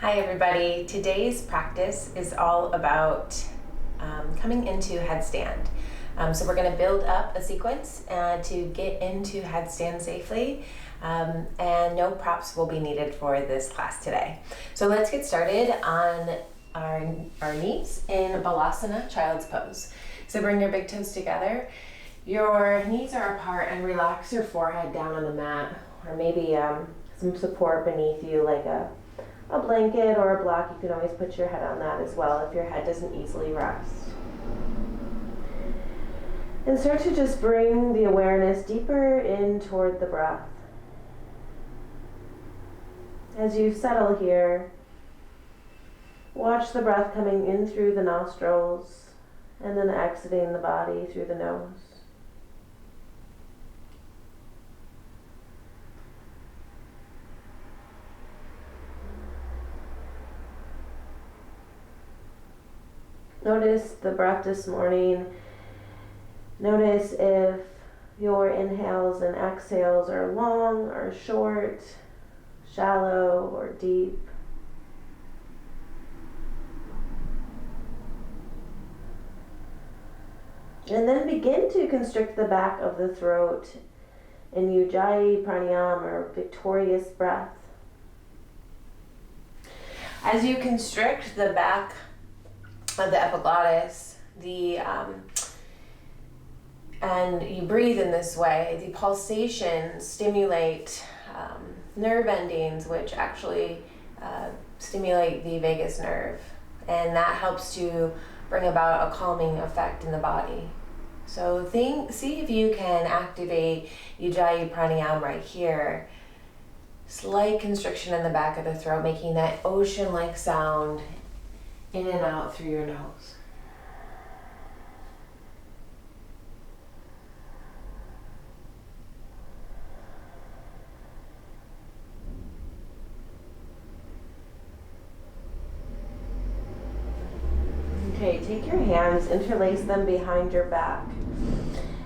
Hi everybody. Today's practice is all about coming into headstand. So we're going to build up a sequence to get into headstand safely, and no props will be needed for this class today. So let's get started on our knees in Balasana, child's pose. So bring your big toes together. Your knees are apart and relax your forehead down on the mat, or maybe some support beneath you like a blanket or a block. You can always put your head on that as well if your head doesn't easily rest. And start to just bring the awareness deeper in toward the breath. As you settle here, watch the breath coming in through the nostrils and then exiting the body through the nose. Notice the breath this morning. Notice if your inhales and exhales are long or short, shallow or deep. And then begin to constrict the back of the throat in Ujjayi Pranayama, or victorious breath. As you constrict the back of the epiglottis, and you breathe in this way, the pulsations stimulate nerve endings, which actually stimulate the vagus nerve, and that helps to bring about a calming effect in the body. So see if you can activate Ujjayi Pranayama right here. Slight constriction in the back of the throat, making that ocean-like sound in and out through your nose. Okay, take your hands, interlace them behind your back,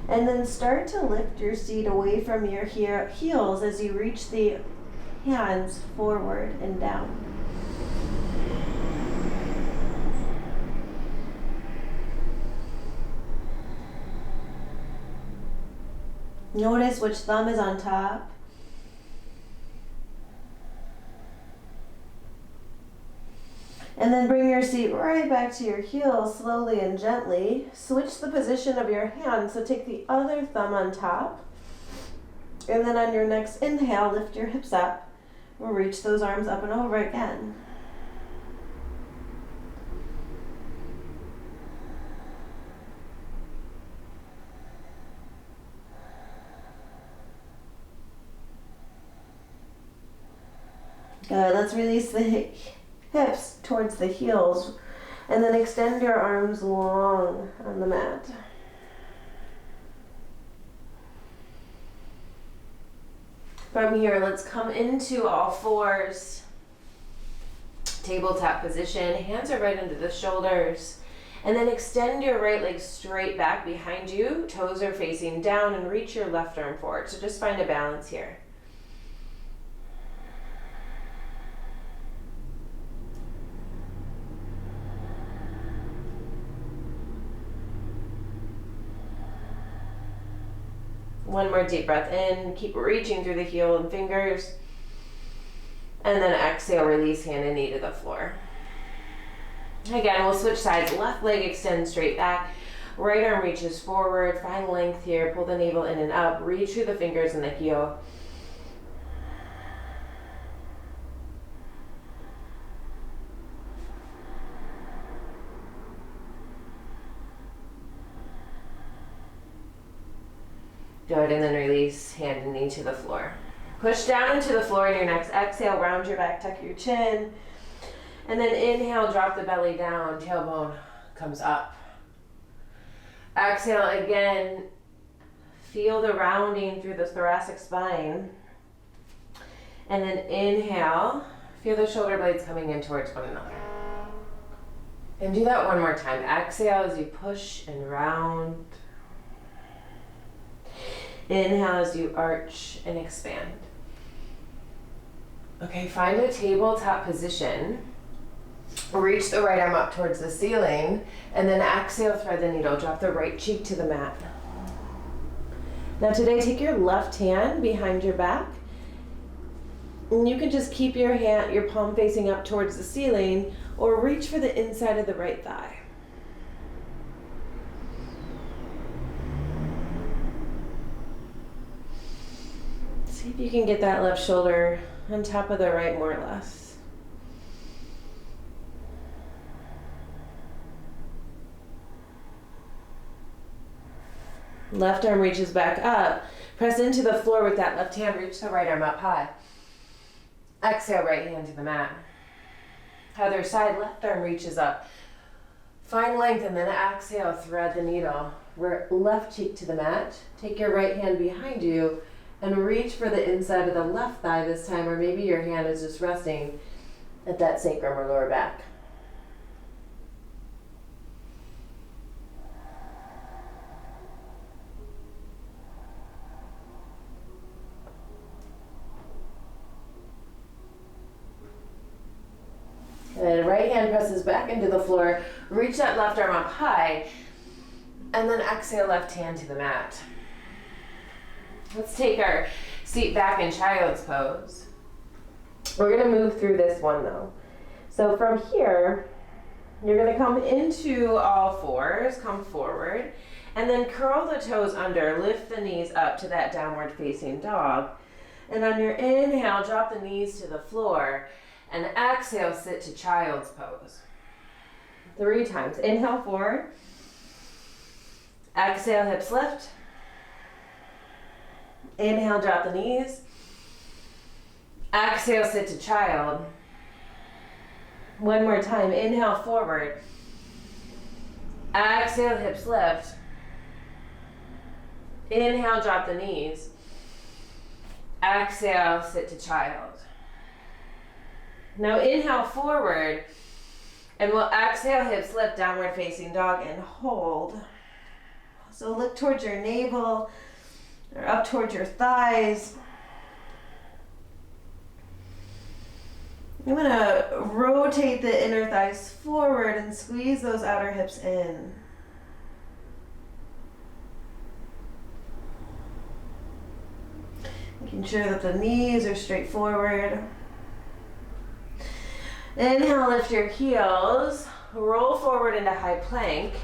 and then start to lift your seat away from your heels as you reach the hands forward and down. Notice which thumb is on top. And then bring your seat right back to your heels slowly and gently. Switch the position of your hand, so take the other thumb on top. And then on your next inhale, lift your hips up. We'll reach those arms up and over again. Good, let's release the hips towards the heels and then extend your arms long on the mat. From here, let's come into all fours. Tabletop position, hands are right under the shoulders. And then extend your right leg straight back behind you. Toes are facing down, and reach your left arm forward. So just find a balance here. One more deep breath in, keep reaching through the heel and fingers. And then exhale, release hand and knee to the floor. Again, we'll switch sides. Left leg extends straight back. Right arm reaches forward. Find length here. Pull the navel in and up. Reach through the fingers and the heel. Good, and then release, hand and knee to the floor. Push down into the floor in your next exhale, round your back, tuck your chin. And then inhale, drop the belly down, tailbone comes up. Exhale again, feel the rounding through the thoracic spine. And then inhale, feel the shoulder blades coming in towards one another. And do that one more time. Exhale as you push and round. Inhale as you arch and expand. Okay, find a tabletop position. Reach the right arm up towards the ceiling, and then exhale, thread the needle. Drop the right cheek to the mat. Now today, take your left hand behind your back, and you can just keep your palm facing up towards the ceiling, or reach for the inside of the right thigh. See if you can get that left shoulder on top of the right more or less. Left arm reaches back up. Press into the floor with that left hand. Reach the right arm up high. Exhale, right hand to the mat. Other side, left arm reaches up. Find length and then exhale, thread the needle. Left cheek to the mat. Take your right hand behind you and reach for the inside of the left thigh this time, or maybe your hand is just resting at that sacrum or lower back. And then right hand presses back into the floor. Reach that left arm up high. And then exhale, left hand to the mat. Let's take our seat back in child's pose. We're going to move through this one though. So from here, you're going to come into all fours, come forward, and then curl the toes under. Lift the knees up to that downward facing dog. And on your inhale, drop the knees to the floor. And exhale, sit to child's pose. 3 times. Inhale, forward. Exhale, hips lift. Inhale, drop the knees. Exhale, sit to child. One more time. Inhale, forward. Exhale, hips lift. Inhale, drop the knees. Exhale, sit to child. Now inhale forward, and we'll exhale, hips lift, downward facing dog, and hold. So look towards your navel, or up towards your thighs. I'm gonna rotate the inner thighs forward and squeeze those outer hips in. Making sure that the knees are straight forward. Inhale, lift your heels, roll forward into high plank.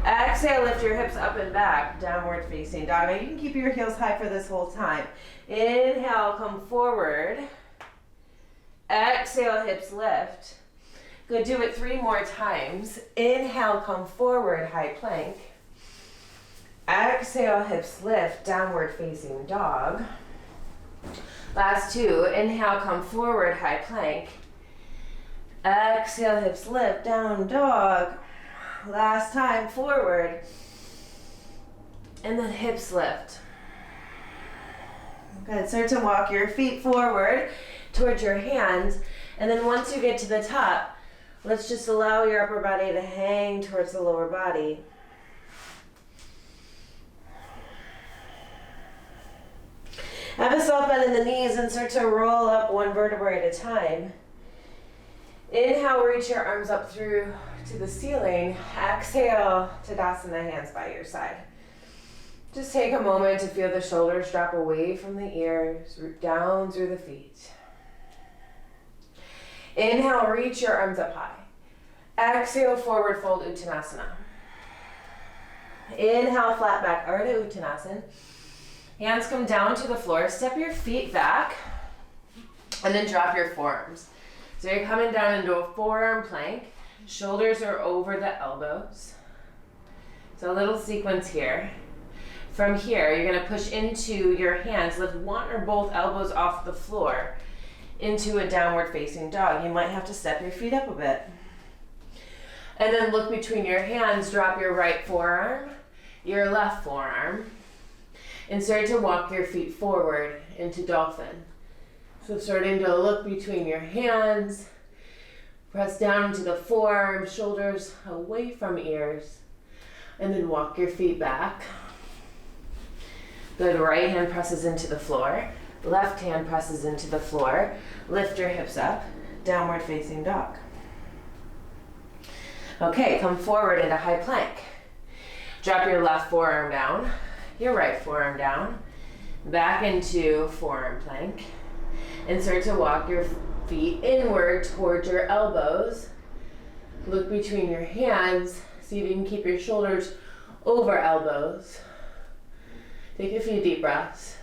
Exhale, lift your hips up and back, downward facing dog. Now you can keep your heels high for this whole time. Inhale, come forward. Exhale, hips lift. Good, do it 3 more times. Inhale, come forward, high plank. Exhale, hips lift, downward facing dog. Last 2, inhale, come forward, high plank. Exhale, hips lift, down dog. Last time, forward. And then hips lift. Good, start to walk your feet forward towards your hands. And then once you get to the top, let's just allow your upper body to hang towards the lower body. Have a soft bend in the knees and start to roll up 1 vertebrae at a time. Inhale, reach your arms up through to the ceiling. Exhale, Tadasana, hands by your side. Just take a moment to feel the shoulders drop away from the ears, down through the feet. Inhale, reach your arms up high. Exhale, forward fold Uttanasana. Inhale, flat back, Ardha Uttanasana. Hands come down to the floor. Step your feet back and then drop your forearms. So you're coming down into a forearm plank. Shoulders are over the elbows. So a little sequence here. From here, you're gonna push into your hands, lift 1 or both elbows off the floor into a downward facing dog. You might have to step your feet up a bit. And then look between your hands, drop your right forearm, your left forearm, and start to walk your feet forward into dolphin. So starting to look between your hands, press down into the forearms, shoulders away from ears, and then walk your feet back. Good, right hand presses into the floor. Left hand presses into the floor. Lift your hips up. Downward facing dog. Okay, come forward into high plank. Drop your left forearm down, your right forearm down, back into forearm plank, and start to walk your feet inward towards your elbows. Look between your hands, see if you can keep your shoulders over elbows. Take a few deep breaths.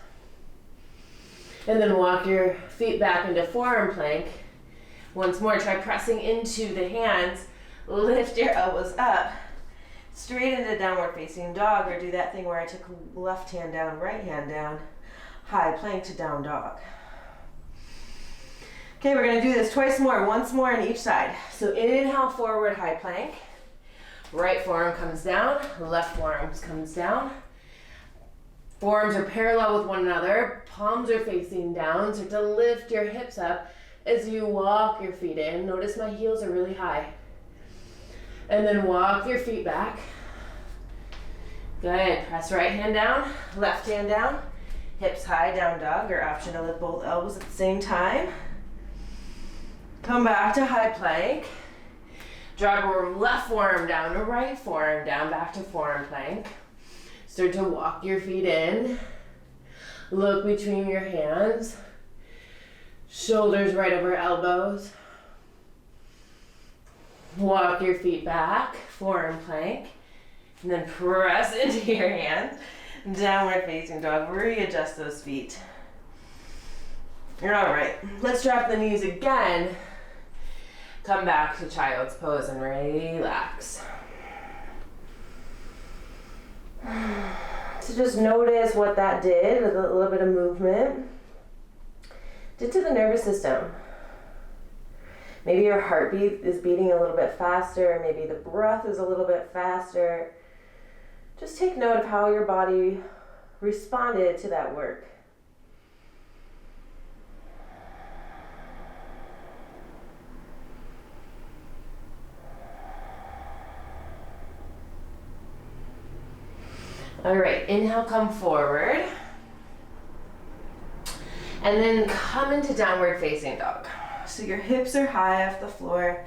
And then walk your feet back into forearm plank. Once more, try pressing into the hands. Lift your elbows up, straight into downward facing dog, or do that thing where I took left hand down, right hand down, high plank to down dog. Okay, we're gonna do this twice more, once more on each side. So inhale, forward, high plank. Right forearm comes down, left forearm comes down. Forearms are parallel with one another, palms are facing down. Start to lift your hips up as you walk your feet in. Notice my heels are really high. And then walk your feet back. Good, press right hand down, left hand down. Hips high, down dog, or option to lift both elbows at the same time. Come back to high plank. Drop your left forearm down to right forearm down, back to forearm plank. Start to walk your feet in. Look between your hands. Shoulders right over elbows. Walk your feet back, forearm plank. And then press into your hands. Downward facing dog. Readjust those feet. You're all right. Let's drop the knees again. Come back to child's pose and relax. So just notice what that did with a little bit of movement. Did to the nervous system. Maybe your heartbeat is beating a little bit faster. Maybe the breath is a little bit faster. Just take note of how your body responded to that work. All right, inhale, come forward. And then come into downward facing dog. So your hips are high off the floor.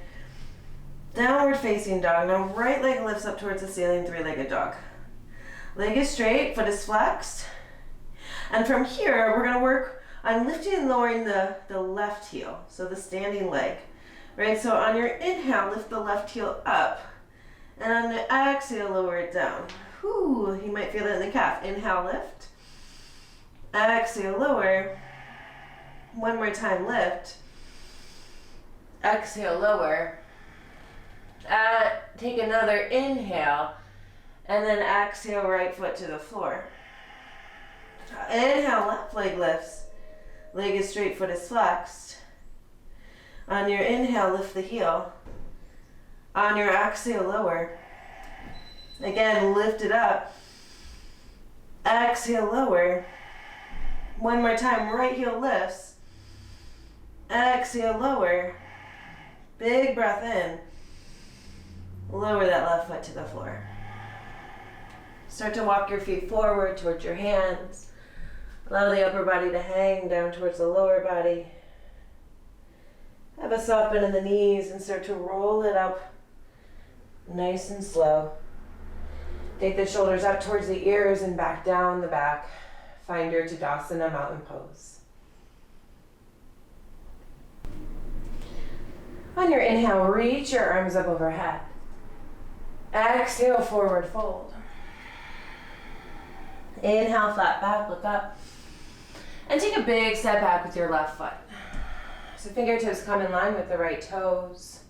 Downward facing dog. Now right leg lifts up towards the ceiling, three-legged dog. Leg is straight, foot is flexed. And from here, we're gonna work on lifting and lowering the left heel. So the standing leg, right? So on your inhale, lift the left heel up. And on the exhale, lower it down. Whew, you might feel it in the calf. Inhale, lift. Exhale, lower. One more time, lift. Exhale, lower. Take another inhale. And then exhale, right foot to the floor. Inhale, left leg lifts. Leg is straight, foot is flexed. On your inhale, lift the heel. On your exhale, lower. Again, lift it up. Exhale, lower. One more time, right heel lifts. Exhale, lower. Big breath in. Lower that left foot to the floor. Start to walk your feet forward towards your hands. Allow the upper body to hang down towards the lower body. Have a soft bend in the knees and start to roll it up nice and slow. Take the shoulders up towards the ears and back down the back. Find your Tadasana mountain pose. On your inhale, reach your arms up overhead. Exhale, forward fold. Inhale, flat back, look up. And take a big step back with your left foot. So fingertips come in line with the right toes.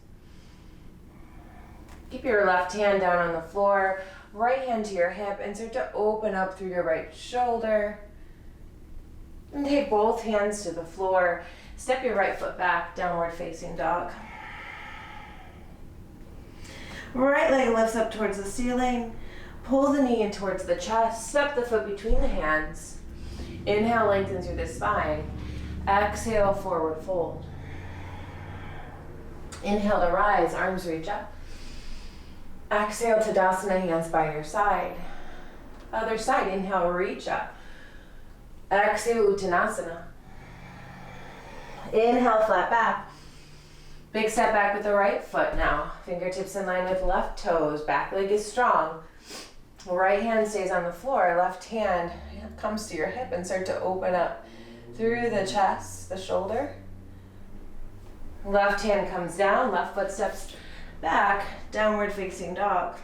Keep your left hand down on the floor. Right hand to your hip and start to open up through your right shoulder. And take both hands to the floor. Step your right foot back, downward facing dog. Right leg lifts up towards the ceiling. Pull the knee in towards the chest. Step the foot between the hands. Inhale, lengthen through the spine. Exhale, forward fold. Inhale to rise, arms reach up. Exhale, Tadasana, hands by your side. Other side, inhale, reach up. Exhale, Uttanasana. Inhale, flat back. Big step back with the right foot now. Fingertips in line with left toes. Back leg is strong. Right hand stays on the floor. Left hand comes to your hip and start to open up through the chest, the shoulder. Left hand comes down. Left foot steps back. Downward facing dog.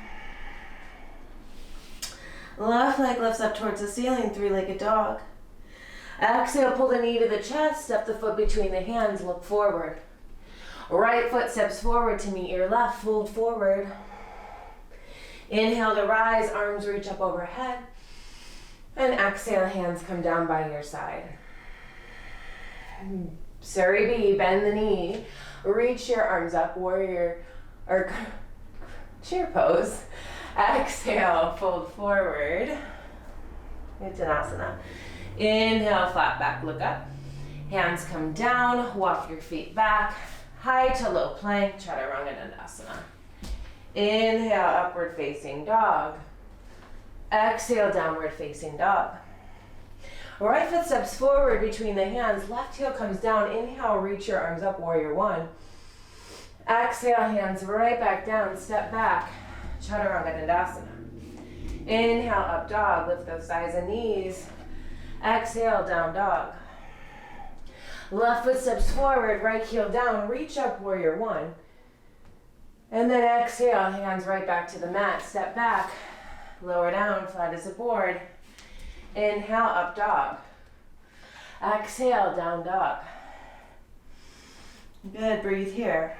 Left leg lifts up towards the ceiling. Three-legged dog. Exhale, pull the knee to the chest. Step the foot between the hands. Look forward. Right foot steps forward to meet your left, fold forward. Inhale to rise, arms reach up overhead. And exhale, hands come down by your side. Surrey B, bend the knee. Reach your arms up, warrior, or chair pose. Exhale, fold forward. Uttanasana. Inhale, flat back, look up. Hands come down, walk your feet back. High to low plank, Chaturanga Dandasana. Inhale, upward facing dog. Exhale, downward facing dog. Right foot steps forward between the hands. Left heel comes down. Inhale, reach your arms up, warrior one. Exhale, hands right back down. Step back, Chaturanga Dandasana. Inhale, up dog. Lift those thighs and knees. Exhale, down dog. Left foot steps forward, right heel down, reach up, warrior one. And then exhale, hands right back to the mat, step back, lower down, flat as a board. Inhale, up dog. Exhale, down dog. Good, breathe here.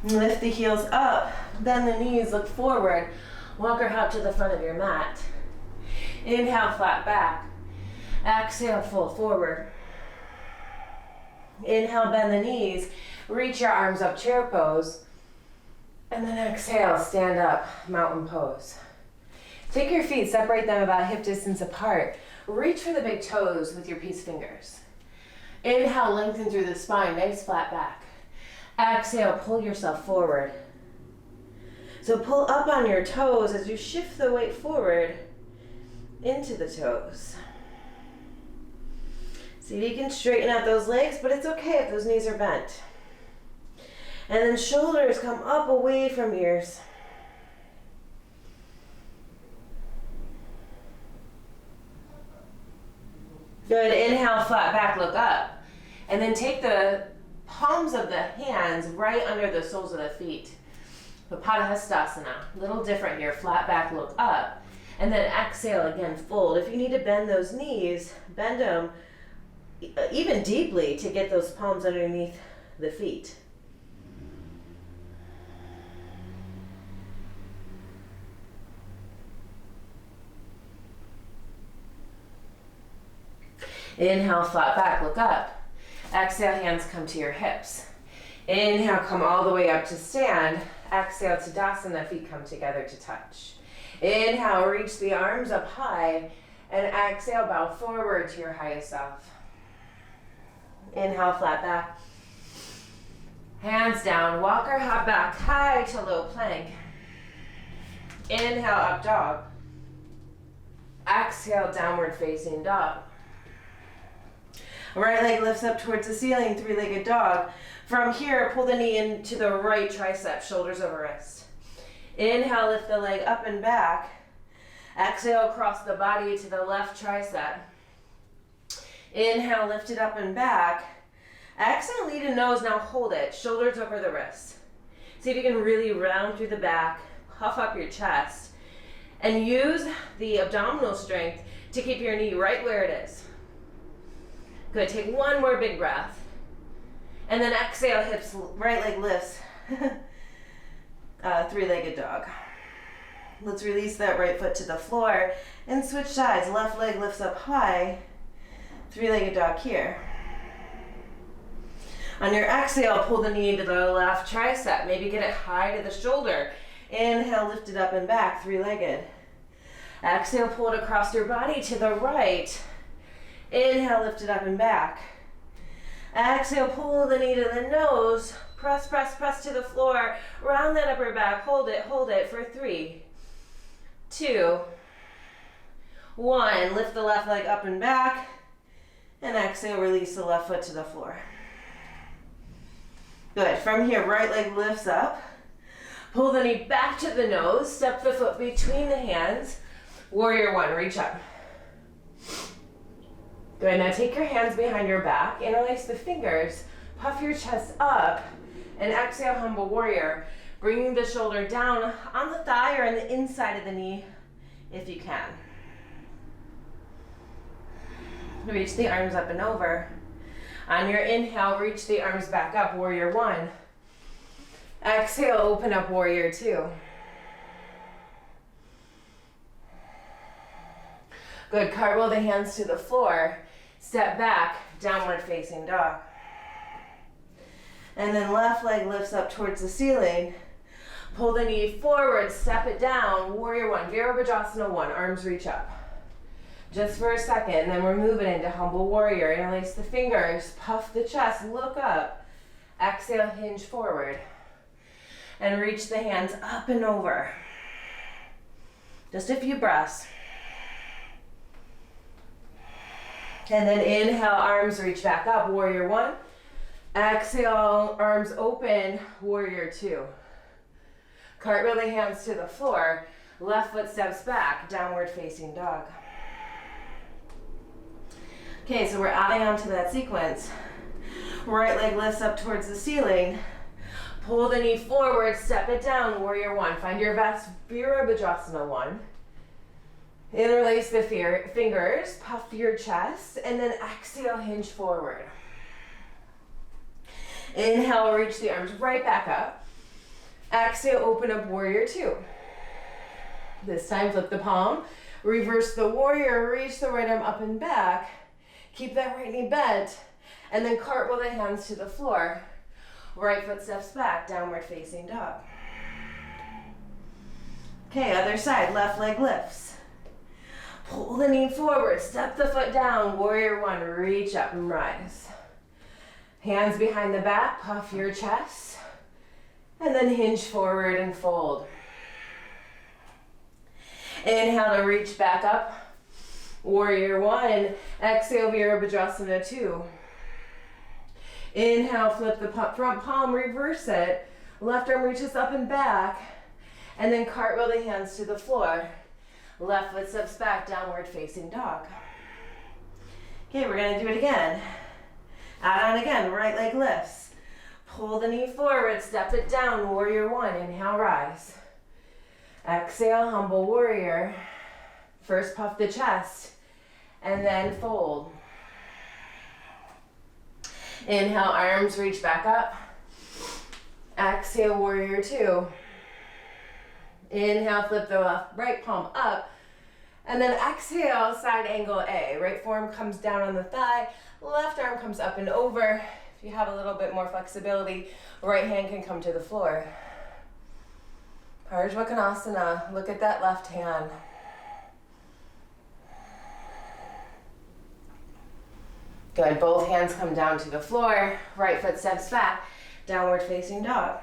Lift the heels up, bend the knees, look forward. Walker hop to the front of your mat. Inhale, flat back. Exhale, fold forward. Inhale, bend the knees. Reach your arms up, chair pose. And then exhale, stand up, mountain pose. Take your feet, separate them about hip distance apart. Reach for the big toes with your peace fingers. Inhale, lengthen through the spine, nice flat back. Exhale, pull yourself forward. So pull up on your toes as you shift the weight forward into the toes. See if you can straighten out those legs, but it's okay if those knees are bent. And then shoulders come up away from ears. Good, inhale, flat back, look up. And then take the palms of the hands right under the soles of the feet. Headstand, a little different here, flat back, look up. And then exhale again, fold. If you need to bend those knees, bend them even deeply to get those palms underneath the feet. Inhale, flat back, look up. Exhale, hands come to your hips. Inhale, come all the way up to stand. Exhale, Tadasana, feet come together to touch. Inhale, reach the arms up high. And exhale, bow forward to your highest self. Inhale, flat back. Hands down, walker hop back, high to low plank. Inhale, up dog. Exhale, downward facing dog. Right leg lifts up towards the ceiling, three-legged dog. From here, pull the knee into the right tricep, shoulders over wrist. Inhale, lift the leg up and back. Exhale, cross the body to the left tricep. Inhale, lift it up and back. Exhale, lead and nose, now hold it, shoulders over the wrist. See if you can really round through the back, puff up your chest, and use the abdominal strength to keep your knee right where it is. Good, take one more big breath. And then exhale, hips, right leg lifts. Three-legged dog. Let's release that right foot to the floor and switch sides. Left leg lifts up high. Three-legged dog here. On your exhale, pull the knee to the left tricep. Maybe get it high to the shoulder. Inhale, lift it up and back, three-legged. Exhale, pull it across your body to the right. Inhale, lift it up and back. Exhale, pull the knee to the nose. Press, press, press to the floor. Round that upper back. Hold it for 3, 2, 1. Lift the left leg up and back. And exhale, release the left foot to the floor. Good. From here, right leg lifts up. Pull the knee back to the nose. Step the foot between the hands. Warrior 1, reach up. Good. Now take your hands behind your back. Interlace the fingers. Puff your chest up. And exhale, humble warrior. Bringing the shoulder down on the thigh or on the inside of the knee if you can. Reach the arms up and over. On your inhale, reach the arms back up, warrior 1. Exhale, open up, warrior 2. Good, cartwheel the hands to the floor. Step back, downward facing dog. And then left leg lifts up towards the ceiling. Pull the knee forward, step it down, warrior 1, Virabhadrasana 1, arms reach up. Just for a second, and then we're moving into humble warrior. Interlace the fingers, puff the chest, look up. Exhale, hinge forward. And reach the hands up and over. Just a few breaths. And then inhale, arms reach back up, warrior 1. Exhale, arms open, warrior 2. Cartwheel the hands to the floor. Left foot steps back, downward facing dog. Okay, so we're adding on to that sequence. Right leg lifts up towards the ceiling. Pull the knee forward, step it down, warrior 1. Find your best Virabhadrasana 1. Interlace the fingers, puff your chest, and then exhale, hinge forward. Inhale, reach the arms right back up. Exhale, open up, warrior 2. This time, flip the palm. Reverse the warrior, reach the right arm up and back. Keep that right knee bent, and then cartwheel the hands to the floor. Right foot steps back, downward facing dog. Okay, other side, left leg lifts. Pull the knee forward, step the foot down, warrior 1, reach up and rise. Hands behind the back, puff your chest, and then hinge forward and fold. Inhale to reach back up. Warrior 1, exhale, Virabhadrasana 2. Inhale, flip the front palm, reverse it. Left arm reaches up and back. And then cartwheel the hands to the floor. Left foot steps back, downward facing dog. Okay, we're gonna do it again. Add on again, right leg lifts. Pull the knee forward, step it down, warrior 1, inhale, rise. Exhale, humble warrior. First puff the chest, and then fold. Inhale, arms reach back up. Exhale, warrior 2. Inhale, flip the right palm up. And then exhale, side angle A. Right forearm comes down on the thigh. Left arm comes up and over. If you have a little bit more flexibility, right hand can come to the floor. Parsvakonasana, look at that left hand. Good, both hands come down to the floor. Right foot steps back, downward facing dog.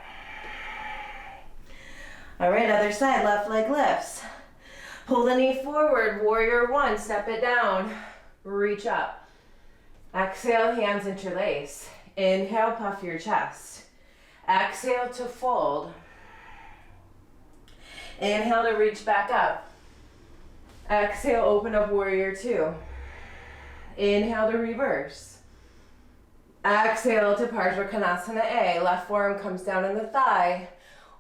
All right, other side, left leg lifts. Pull the knee forward, warrior 1, step it down, reach up. Exhale, hands interlace. Inhale, puff your chest. Exhale to fold. Inhale to reach back up. Exhale, open up, warrior 2. Inhale to reverse. Exhale to Parsvakonasana A. Left forearm comes down on the thigh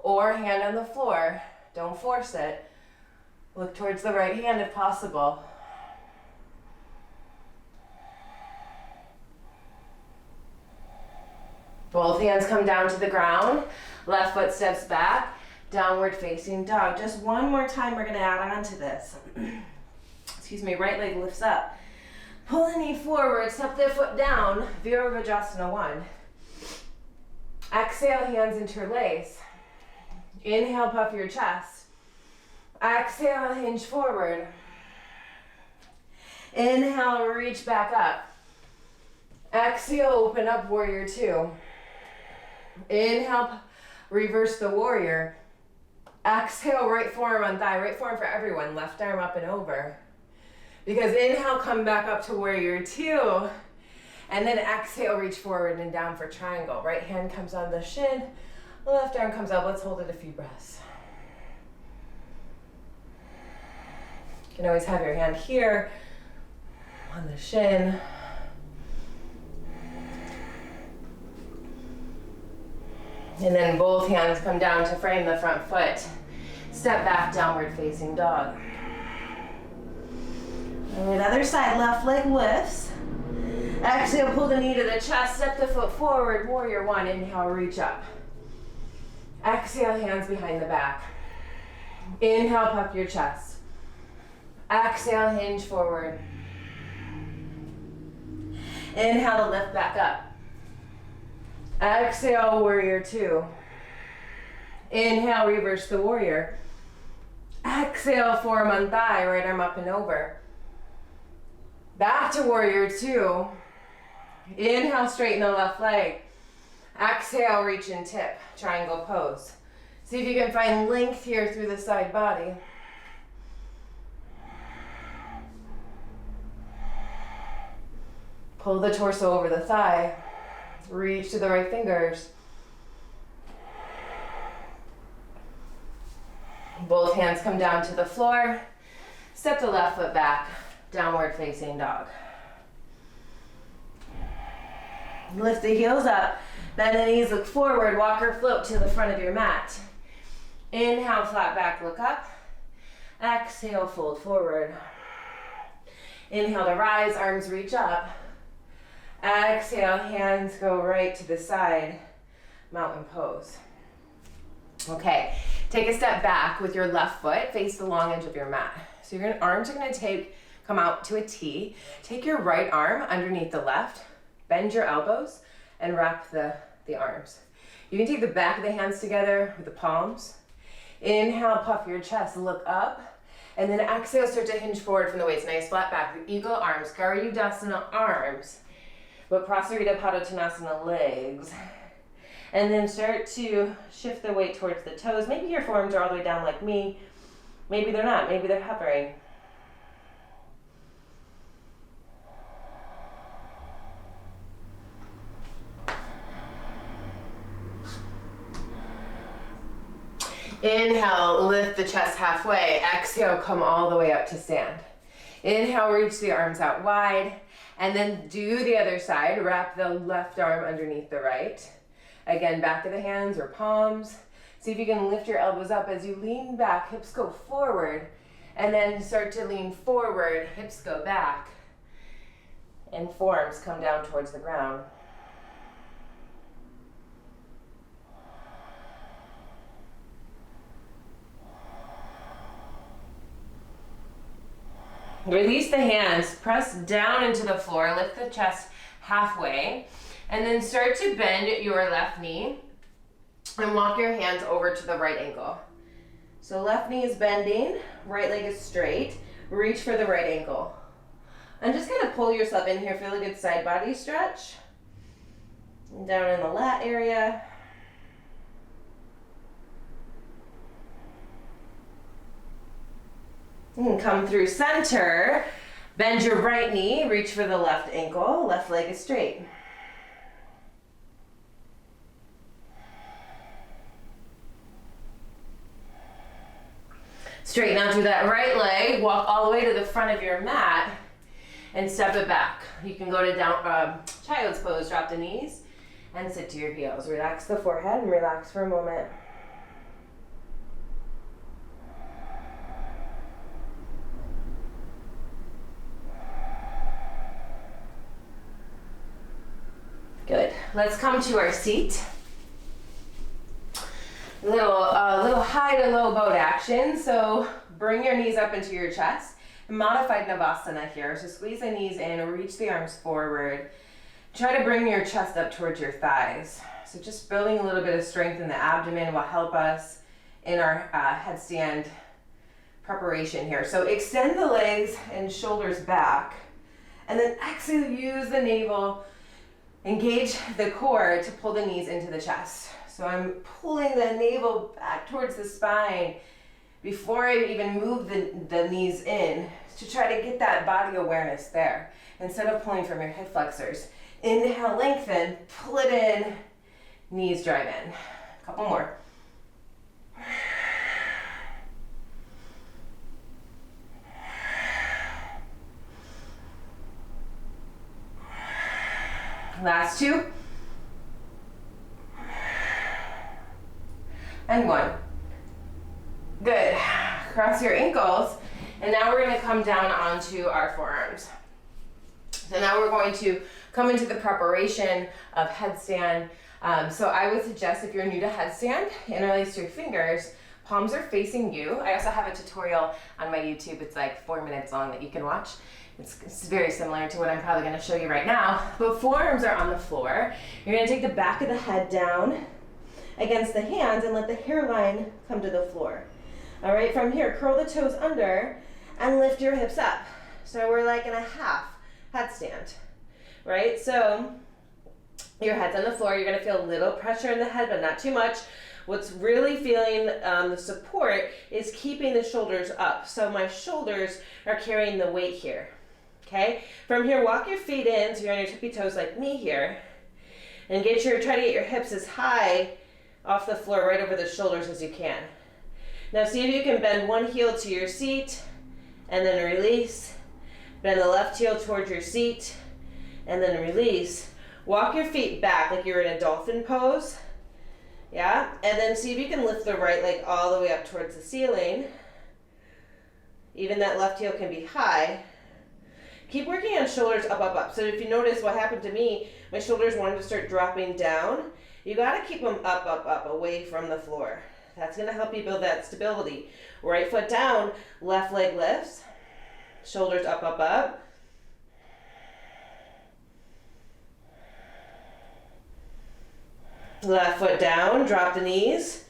or hand on the floor. Don't force it. Look towards the right hand if possible. Both hands come down to the ground. Left foot steps back. Downward facing dog. Just one more time, we're going to add on to this. Excuse me, right leg lifts up. Pull the knee forward, step the foot down, Virabhadrasana 1. Exhale, hands interlace. Inhale, puff your chest. Exhale, hinge forward. Inhale, reach back up. Exhale, open up, warrior two. Inhale, reverse the warrior. Exhale, right forearm on thigh, right forearm for everyone, left arm up and over. Because inhale, come back up to warrior two. And then exhale, reach forward and down for triangle. Right hand comes on the shin, left arm comes up. Let's hold it a few breaths. You can always have your hand here on the shin. And then both hands come down to frame the front foot. Step back, downward facing dog. And the other side, left leg lifts. Exhale, pull the knee to the chest, step the foot forward, warrior one. Inhale, reach up. Exhale, hands behind the back. Inhale, puff your chest. Exhale, hinge forward. Inhale, lift back up. Exhale, warrior two. Inhale, reverse the warrior. Exhale, forearm on thigh, right arm up and over. Back to warrior two. Inhale, straighten the left leg. Exhale, reach and tip, triangle pose. See if you can find length here through the side body. Pull the torso over the thigh. Reach to the right fingers. Both hands come down to the floor. Step the left foot back, downward facing dog. Lift the heels up, bend the knees, look forward, walk or float to the front of your mat. Inhale, flat back, look up. Exhale, fold forward. Inhale to rise, arms reach up. Exhale, hands go right to the side, mountain pose. Okay, take a step back with your left foot, face the long edge of your mat. So your arms are gonna come out to a T. Take your right arm underneath the left, bend your elbows, and wrap the arms. You can take the back of the hands together with the palms. Inhale, puff your chest, look up. And then exhale, start to hinge forward from the waist. Nice flat back, the eagle arms, Garudasana arms. But Prasarita Padottanasana legs. And then start to shift the weight towards the toes. Maybe your forearms are all the way down like me. Maybe they're not, maybe they're hovering. Inhale, lift the chest halfway. Exhale, come all the way up to stand. Inhale, reach the arms out wide. And then do the other side. Wrap the left arm underneath the right. Again, back of the hands or palms. See if you can lift your elbows up as you lean back. Hips go forward. And then start to lean forward. Hips go back. And forearms come down towards the ground. Release the hands, press down into the floor, lift the chest halfway, and then start to bend your left knee and walk your hands over to the right ankle. So left knee is bending, right leg is straight, reach for the right ankle. And just kind of pull yourself in here, feel a good side body stretch. And down in the lat area. You can come through center, bend your right knee, reach for the left ankle, left leg is straight. Straighten out through that right leg, walk all the way to the front of your mat and step it back. You can go to down child's pose, drop the knees and sit to your heels. Relax the forehead and relax for a moment. Good. Let's come to our seat. Little high to low boat action. So bring your knees up into your chest. Modified Navasana here. So squeeze the knees in, reach the arms forward. Try to bring your chest up towards your thighs. So just building a little bit of strength in the abdomen will help us in our headstand preparation here. So extend the legs and shoulders back. And then exhale, use the navel Engage the core to pull the knees into the chest. So I'm pulling the navel back towards the spine before I even move the knees in to try to get that body awareness there instead of pulling from your hip flexors. Inhale, lengthen, pull it in, knees drive in. A couple more. Last two. And one. Good. Cross your ankles. And now we're going to come down onto our forearms. So now we're going to come into the preparation of headstand. So I would suggest if you're new to headstand, interlace your fingers. Palms are facing you. I also have a tutorial on my YouTube. It's like 4 minutes long that you can watch. It's very similar to what I'm probably going to show you right now. But forearms are on the floor. You're going to take the back of the head down against the hands and let the hairline come to the floor. All right, from here, curl the toes under and lift your hips up. So we're like in a half headstand, right? So your head's on the floor. You're going to feel a little pressure in the head, but not too much. What's really feeling the support is keeping the shoulders up. So my shoulders are carrying the weight here. Okay, from here, walk your feet in, so you're on your tippy toes like me here, and try to get your hips as high off the floor right over the shoulders as you can. Now see if you can bend one heel to your seat, and then release. Bend the left heel towards your seat, and then release. Walk your feet back like you're in a dolphin pose, yeah? And then see if you can lift the right leg all the way up towards the ceiling. Even that left heel can be high. Keep working on shoulders up, up, up. So if you notice what happened to me, my shoulders wanted to start dropping down. You gotta keep them up, up, up, away from the floor. That's gonna help you build that stability. Right foot down, left leg lifts. Shoulders up, up, up. Left foot down, drop the knees.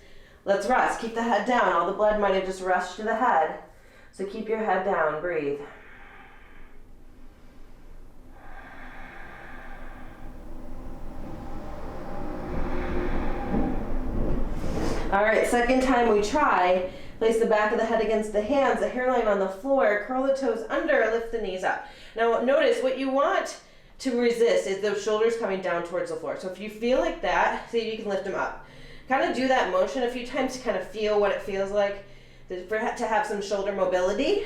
Let's rest, keep the head down. All the blood might have just rushed to the head. So keep your head down, breathe. All right, second time we try. Place the back of the head against the hands, the hairline on the floor, curl the toes under, lift the knees up. Now notice what you want to resist is those shoulders coming down towards the floor. So if you feel like that, see if you can lift them up. Kind of do that motion a few times to kind of feel what it feels like to have some shoulder mobility,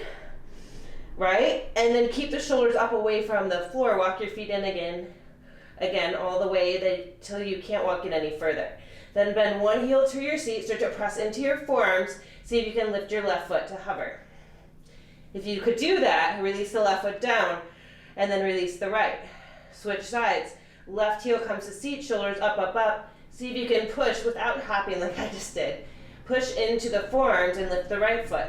right? And then keep the shoulders up away from the floor. Walk your feet in again, all the way till you can't walk it any further. Then bend one heel to your seat, start to press into your forearms. See if you can lift your left foot to hover. If you could do that, release the left foot down and then release the right. Switch sides. Left heel comes to seat, shoulders up, up, up. See if you can push without hopping like I just did. Push into the forearms and lift the right foot.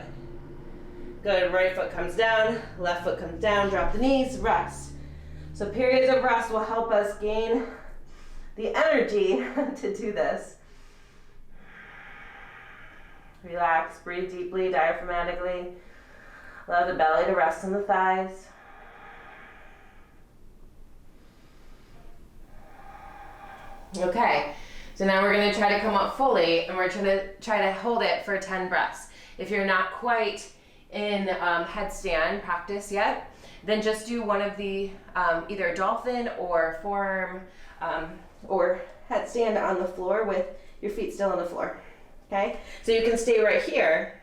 Good, right foot comes down, left foot comes down, drop the knees, rest. So periods of rest will help us gain the energy to do this. Relax, breathe deeply, diaphragmatically. Allow the belly to rest on the thighs. Okay, so now we're going to try to come up fully, and we're going to try to hold it for 10 breaths. If you're not quite in headstand practice yet, then just do one of the either dolphin or forearm or headstand on the floor with your feet still on the floor. Okay, so you can stay right here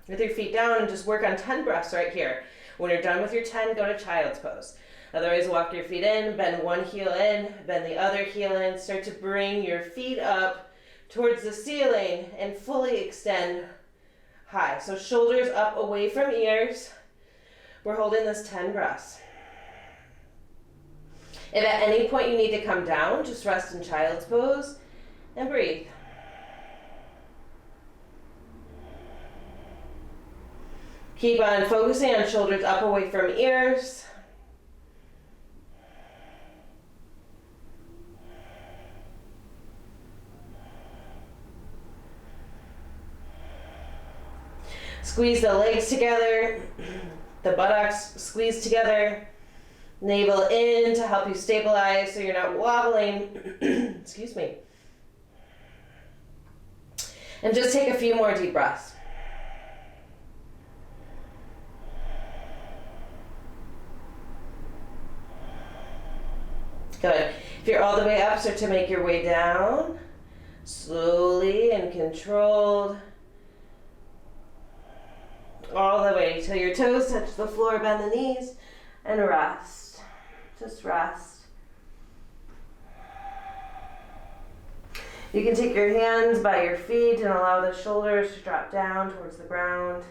with your feet down and just work on 10 breaths right here. When you're done with your 10, go to child's pose. Otherwise, walk your feet in, bend one heel in, bend the other heel in, start to bring your feet up towards the ceiling and fully extend high. So shoulders up away from ears. We're holding this 10 breaths. If at any point you need to come down, just rest in child's pose and breathe. Keep on focusing on shoulders up away from ears. Squeeze the legs together, the buttocks squeeze together. Navel in to help you stabilize so you're not wobbling. Excuse me. And just take a few more deep breaths. Good. If you're all the way up, start to make your way down. Slowly and controlled. All the way till your toes touch the floor, bend the knees, and rest. Just rest. You can take your hands by your feet and allow the shoulders to drop down towards the ground.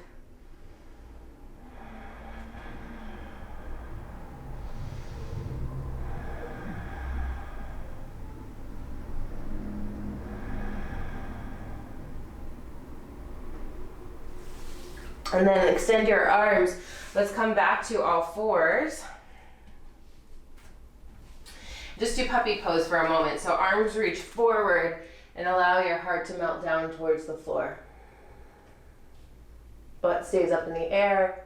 And then extend your arms. Let's come back to all fours. Just do puppy pose for a moment. So arms reach forward and allow your heart to melt down towards the floor. Butt stays up in the air.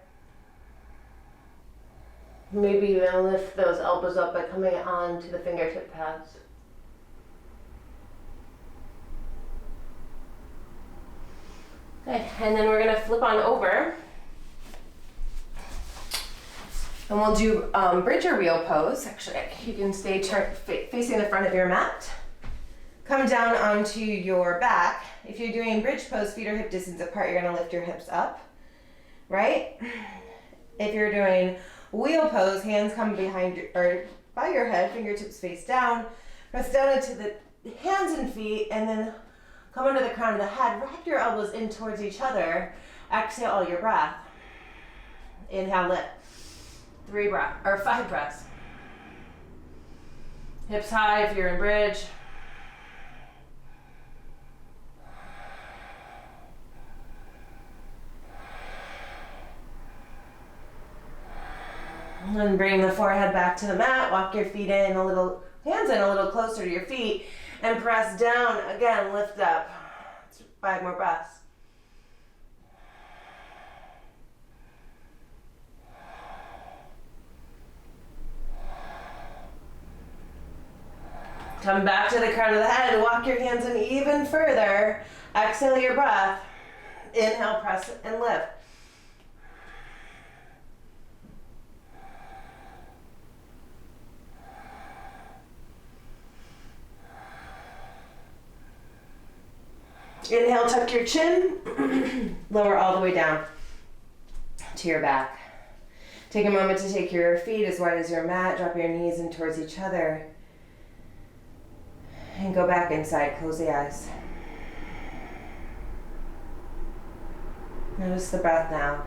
Maybe even lift those elbows up by coming on to the fingertip pads. Good, and then we're gonna flip on over. And we'll do bridge or wheel pose. Actually, you can stay facing the front of your mat. Come down onto your back. If you're doing bridge pose, feet are hip distance apart, you're gonna lift your hips up, right? If you're doing wheel pose, hands come behind or by your head, fingertips face down. Press down into the hands and feet, and then come under the crown of the head. Wrap your elbows in towards each other. Exhale all your breath. Inhale, lift. 5 breaths. Hips high if you're in bridge. And bring the forehead back to the mat. Walk your feet in a little, hands in a little closer to your feet, and press down. Again, lift up. 5 more breaths. Come back to the crown of the head. Walk your hands in even further. Exhale your breath. Inhale, press and lift. Inhale, tuck your chin. Lower all the way down to your back. Take a moment to take your feet as wide as your mat. Drop your knees in towards each other. And go back inside. Close the eyes. Notice the breath now.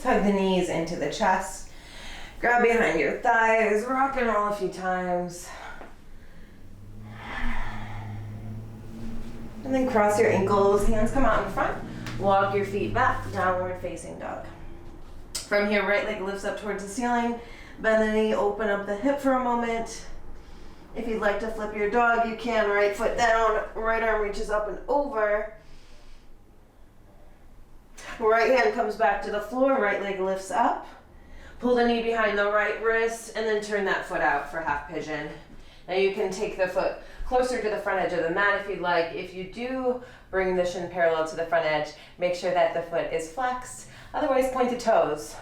Tug the knees into the chest. Grab behind your thighs. Rock and roll a few times. And then cross your ankles. Hands come out in front. Walk your feet back. Downward facing dog. From here, right leg lifts up towards the ceiling. Bend the knee, open up the hip for a moment. If you'd like to flip your dog, you can. Right foot down, right arm reaches up and over. Right hand comes back to the floor, right leg lifts up. Pull the knee behind the right wrist and then turn that foot out for half pigeon. Now you can take the foot closer to the front edge of the mat if you'd like. If you do bring the shin parallel to the front edge, make sure that the foot is flexed. Otherwise, point the toes.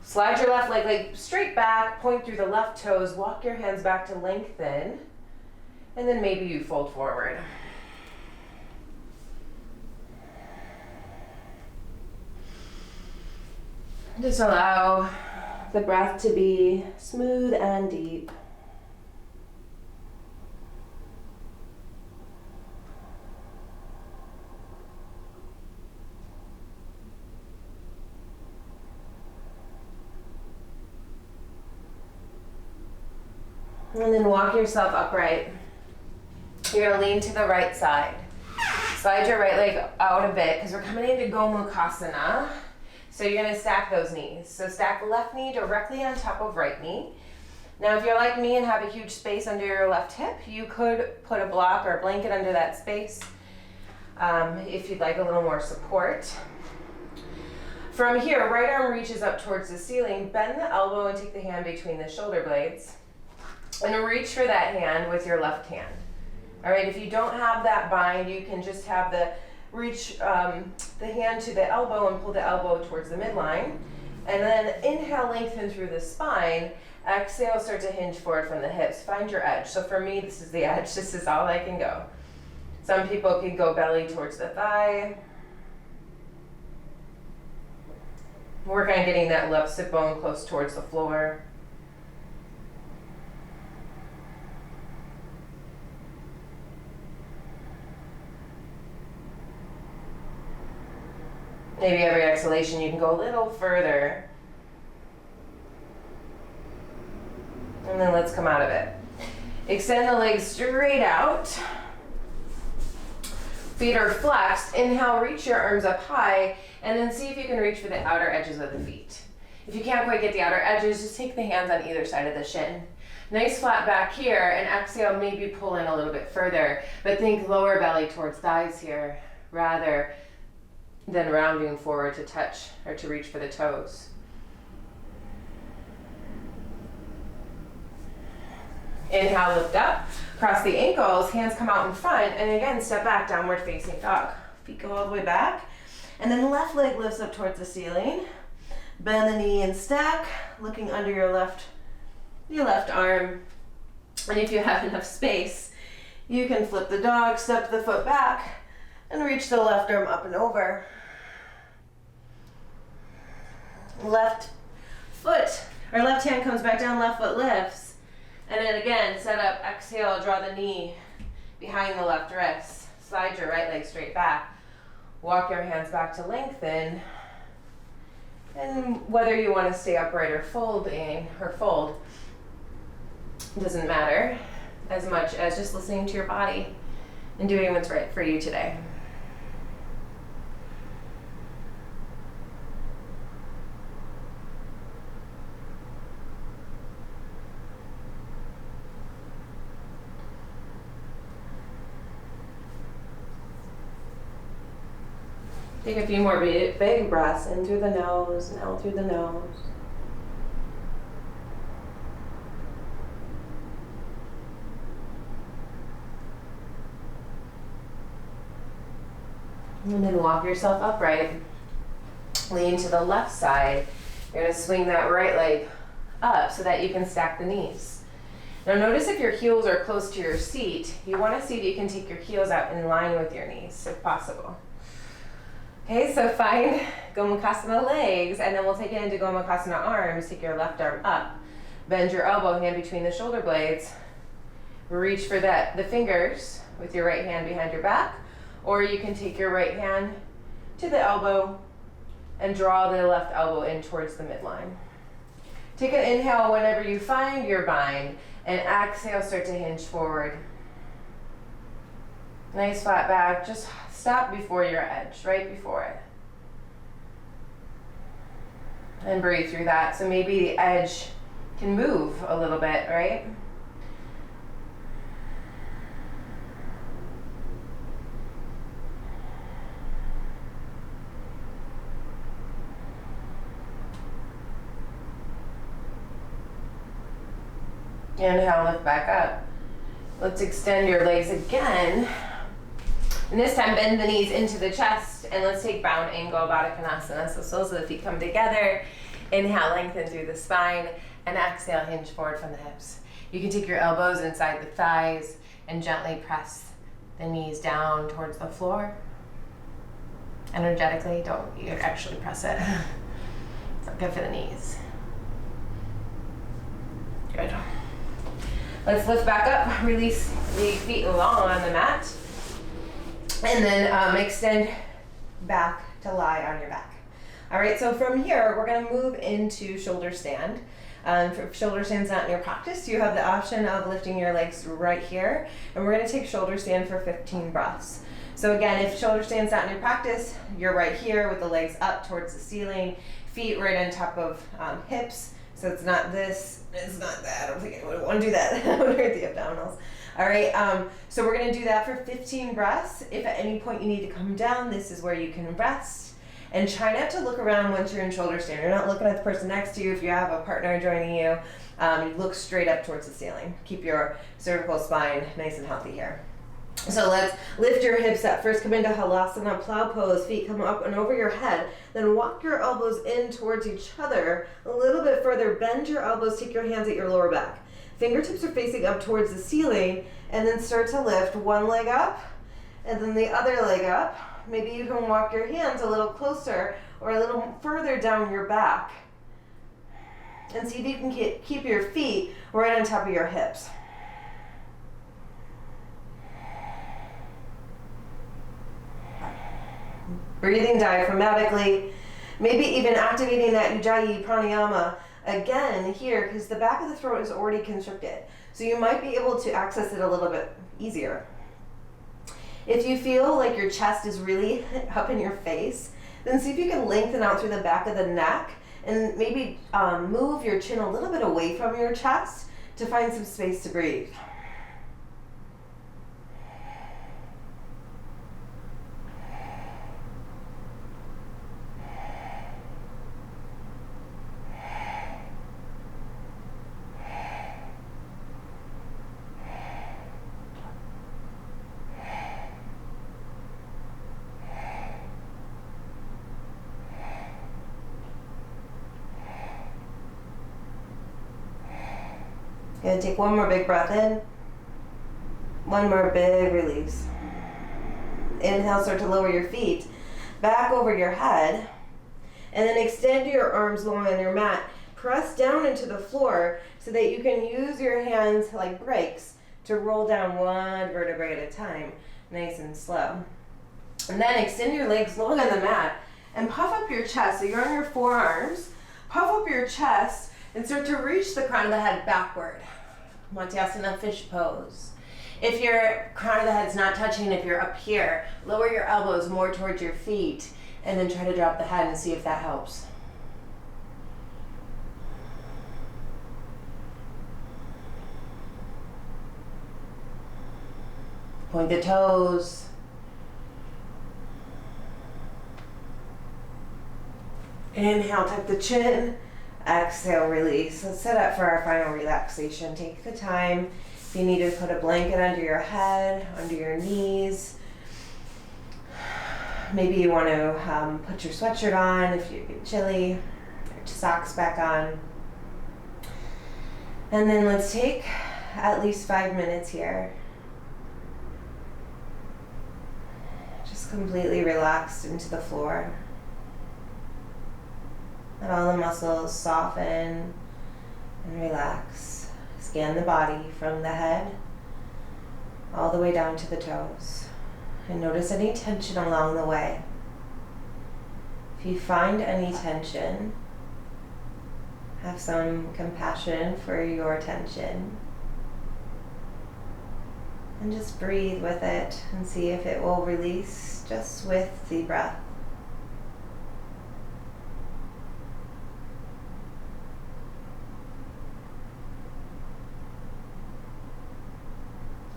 Slide your left leg straight back, point through the left toes, walk your hands back to lengthen, and then maybe you fold forward. Just allow the breath to be smooth and deep. And then walk yourself upright. You're gonna lean to the right side. Slide your right leg out a bit because we're coming into Gomukhasana. So you're gonna stack those knees. So stack left knee directly on top of right knee. Now if you're like me and have a huge space under your left hip, you could put a block or a blanket under that space. if you'd like a little more support. From here, right arm reaches up towards the ceiling, bend the elbow and take the hand between the shoulder blades. And reach for that hand with your left hand. All right, if you don't have that bind, you can just have the reach the hand to the elbow and pull the elbow towards the midline. And then inhale, lengthen through the spine. Exhale, start to hinge forward from the hips. Find your edge. So for me, this is the edge. This is all I can go. Some people can go belly towards the thigh. Work on getting that left sit bone close towards the floor. Maybe every exhalation you can go a little further. And then let's come out of it. Extend the legs straight out. Feet are flexed. Inhale, reach your arms up high, and then see if you can reach for the outer edges of the feet. If you can't quite get the outer edges, just take the hands on either side of the shin. Nice flat back here, and exhale, maybe pull in a little bit further, but think lower belly towards thighs here, rather than rounding forward to touch or to reach for the toes. Inhale, lift up, cross the ankles, hands come out in front, and again, step back, downward facing dog. Feet go all the way back, and then the left leg lifts up towards the ceiling. Bend the knee and stack, looking under your left arm. And if you have enough space, you can flip the dog, step the foot back, and reach the left arm up and over. Left foot, or left hand comes back down, left foot lifts. And then again, set up, exhale, draw the knee behind the left wrist. Slide your right leg straight back. Walk your hands back to lengthen. And whether you want to stay upright or fold, doesn't matter as much as just listening to your body and doing what's right for you today. Take a few more big breaths in through the nose and out through the nose. And then walk yourself upright. Lean to the left side. You're going to swing that right leg up so that you can stack the knees. Now notice if your heels are close to your seat, you want to see if you can take your heels out in line with your knees if possible. Okay, so find Gomukhasana legs, and then we'll take it into Gomukhasana arms. Take your left arm up. Bend your elbow, hand between the shoulder blades. Reach for the fingers with your right hand behind your back, or you can take your right hand to the elbow and draw the left elbow in towards the midline. Take an inhale whenever you find your bind, and exhale, start to hinge forward. Nice flat back, just stop before your edge, right before it. And breathe through that. So maybe the edge can move a little bit, right? Inhale, lift back up. Let's extend your legs again. And this time, bend the knees into the chest, and let's take bound angle Baddha Konasana. So soles of the feet come together. Inhale, lengthen through the spine, and exhale, hinge forward from the hips. You can take your elbows inside the thighs and gently press the knees down towards the floor. Energetically, don't you actually press it. It's not good for the knees. Good. Let's lift back up, release the feet long on the mat. And then extend back to lie on your back. All right, so from here, we're gonna move into shoulder stand. If shoulder stand's not in your practice, you have the option of lifting your legs right here. And we're gonna take shoulder stand for 15 breaths. So again, if shoulder stand's not in your practice, you're right here with the legs up towards the ceiling, feet right on top of hips. So it's not this, it's not that. I don't think I would want to do that. I would hurt the abdominals. All right, so we're gonna do that for 15 breaths. If at any point you need to come down, this is where you can rest. And try not to look around once you're in shoulder stand. You're not looking at the person next to you. If you have a partner joining you, you look straight up towards the ceiling. Keep your cervical spine nice and healthy here. So let's lift your hips up. First come into Halasana, plow pose, feet come up and over your head. Then walk your elbows in towards each other a little bit further. Bend your elbows, take your hands at your lower back. Fingertips are facing up towards the ceiling, and then start to lift one leg up and then the other leg up. Maybe you can walk your hands a little closer or a little further down your back. And see if you can keep your feet right on top of your hips. Breathing diaphragmatically, maybe even activating that Ujjayi pranayama again here, because the back of the throat is already constricted. So you might be able to access it a little bit easier. If you feel like your chest is really up in your face, then see if you can lengthen out through the back of the neck and maybe move your chin a little bit away from your chest to find some space to breathe. Gonna take one more big breath in. One more big release. Inhale, start to lower your feet back over your head. And then extend your arms long on your mat. Press down into the floor so that you can use your hands like brakes to roll down one vertebrae at a time, nice and slow. And then extend your legs long on the mat and puff up your chest. So you're on your forearms. Puff up your chest and start to reach the crown of the head backward. Matyasana fish pose. If your crown of the head's not touching, if you're up here, lower your elbows more towards your feet and then try to drop the head and see if that helps. Point the toes. Inhale, tuck the chin. Exhale, release. Let's set up for our final relaxation. Take the time. If you need to put a blanket under your head, under your knees. Maybe you want to put your sweatshirt on if you get chilly. Your socks back on. And then let's take at least 5 minutes here. Just completely relaxed into the floor. Let all the muscles soften and relax. Scan the body from the head all the way down to the toes. And notice any tension along the way. If you find any tension, have some compassion for your tension. And just breathe with it and see if it will release just with the breath.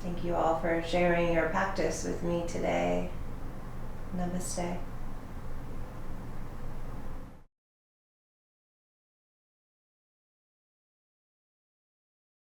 Thank you all for sharing your practice with me today. Namaste.